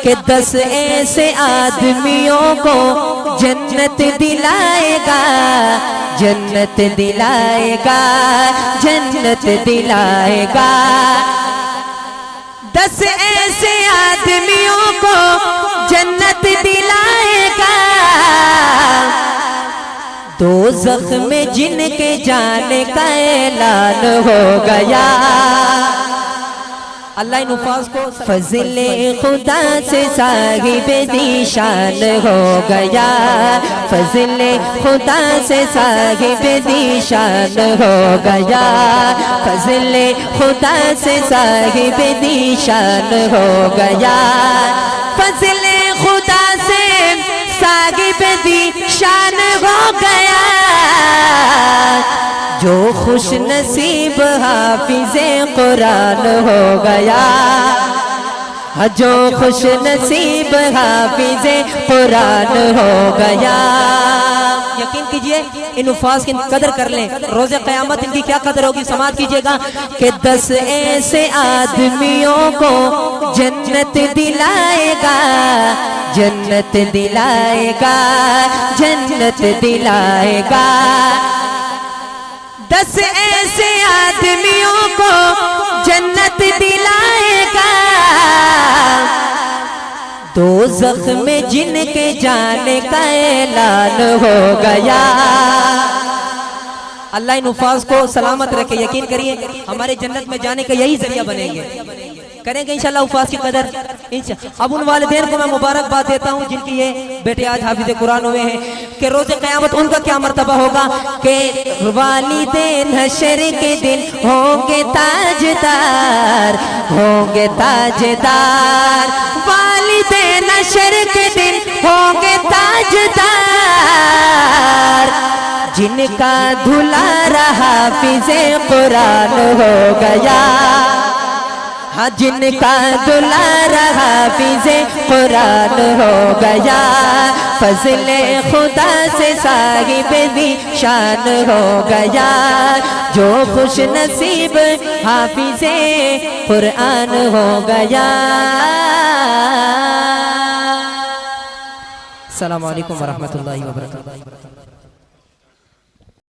کہ 10 ایسے آدمیوں کو جنت دلائے گا، جنت دلائے گا، جنت دلائے گا۔ 10 ایسے آدمیوں کو جنت دلائے گا، دوزخ میں جن کے جانے کا اعلان ہو گیا۔ اللہ ان الفاظ کو فضل خدا سے صاحب ذیشان ہو گیا، فضل خدا سے صاحب ذیشان ہو گیا، فضل خدا سے صاحب ذیشان ہو گیا، فضل خدا سے صاحب ذیشان ہو گیا۔ جو خوش نصیب حافظ قرآن ہو گیا، جو خوش نصیب حافظ قرآن ہو گیا۔ یقین کیجئے ان الفاظ کی قدر کر لیں، روز قیامت ان کی کیا قدر ہوگی، سماعت کیجئے گا کہ 10 ایسے آدمیوں کو جنت دلائے گا، جنت دلائے گا، جنت دلائے گا۔ 10 ایسے آدمیوں کو جنت دلائے گا، دوزخ میں جن کے جانے کا اعلان ہو گیا۔ اللہ ان الفاظ کو سلامت رکھے، یقین کریے ہمارے جنت میں جانے کا یہی ذریعہ بنیں گے، کریں گے انشاءاللہ الفاظ کی قدر۔ اب ان والدین کو میں مبارکباد دیتا ہوں جن کی یہ بیٹے آج حافظ قرآن ہوئے ہیں، کہ روز قیامت ان کا کیا مرتبہ ہوگا کہ والدین حشر کے دن ہوں گے تاجدار، ہوں گے تاجدار، والدین حشر کے دن ہوں گے تاجدار، جن کا دھلارا حافظ قرآن ہو گیا، جن کا دلارا حافظ قرآن ہو گیا، فضل خدا سے صاحب ذیشان ہو گیا، جو خوش نصیب حافظ قرآن ہو گیا۔ السلام علیکم ورحمۃ اللہ وبرکاتہ۔